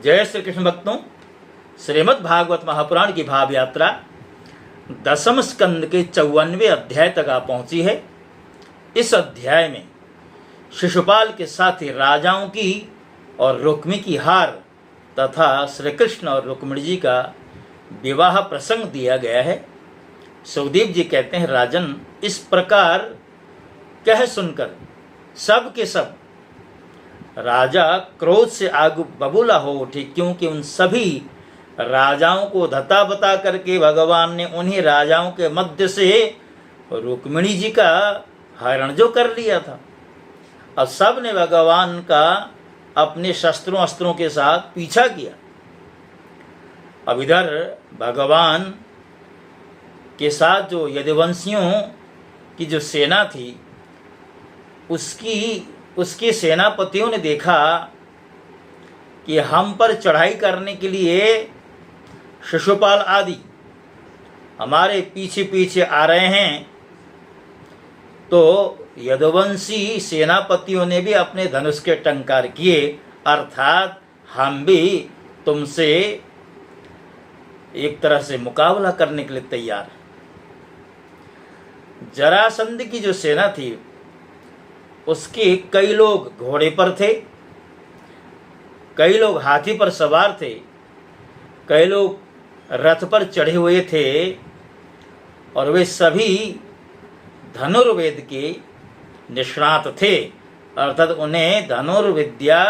जय श्री कृष्ण भक्तों, श्रीमद् भागवत महापुराण की भाव यात्रा 10वें स्कंद के 54वें अध्याय तक आ पहुंची है। इस अध्याय में शिशुपाल के साथ ही राजाओं की और रुक्मी की हार तथा श्री कृष्ण और रुक्मिणी जी का विवाह प्रसंग दिया गया है। सुखदेव जी कहते हैं, राजन, इस प्रकार कह सुनकर सब के सब राजा क्रोध से आग बबूला हो उठे, क्योंकि उन सभी राजाओं को धता बता करके भगवान ने उन्हीं राजाओं के मध्य से रुक्मिणी जी का हरण जो कर लिया था। और सब ने भगवान का अपने शस्त्रों अस्त्रों के साथ पीछा किया। अब इधर भगवान के साथ जो यदुवंशियों की जो सेना थी, उसके सेनापतियों ने देखा कि हम पर चढ़ाई करने के लिए शिशुपाल आदि हमारे पीछे पीछे आ रहे हैं, तो यदुवंशी सेनापतियों ने भी अपने धनुष के टंकार किए, अर्थात हम भी तुमसे एक तरह से मुकाबला करने के लिए तैयार हैं। जरासंध की जो सेना थी, उसके कई लोग घोड़े पर थे, कई लोग हाथी पर सवार थे, कई लोग रथ पर चढ़े हुए थे, और वे सभी धनुर्वेद के निष्णात थे, अर्थात उन्हें धनुर्विद्या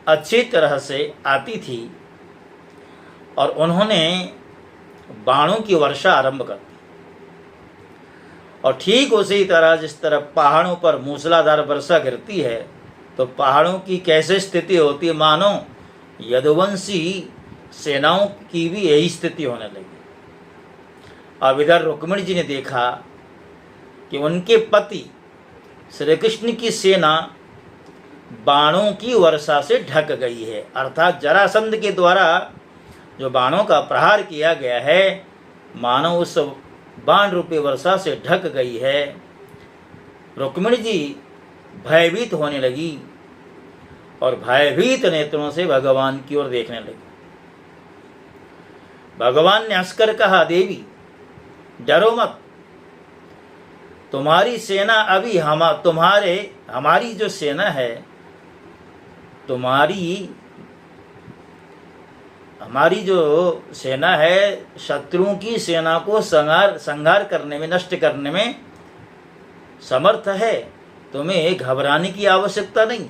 अच्छी तरह से आती थी और उन्होंने बाणों की वर्षा आरंभ कर दी। और ठीक उसी तरह जिस तरह पहाड़ों पर मूसलाधार वर्षा गिरती है, तो पहाड़ों की कैसे स्थिति होती है, मानो यदुवंशी सेनाओं की भी यही स्थिति होने लगी। अब इधर रुक्मिणी जी ने देखा कि उनके पति श्री कृष्ण की सेना बाणों की वर्षा से ढक गई है, अर्थात जरासंध के द्वारा जो बाणों का प्रहार किया गया है, मानो उस बाण रूपी वर्षा से ढक गई है। रुक्मिणी जी भयभीत होने लगी और भयभीत नेत्रों से भगवान की ओर देखने लगी। भगवान ने हंसकर कहा, देवी डरो मत, तुम्हारी सेना अभी हमारी जो सेना है, हमारी जो सेना है, शत्रुओं की सेना को संहार करने में, नष्ट करने में समर्थ है। तुम्हें घबराने की आवश्यकता नहीं।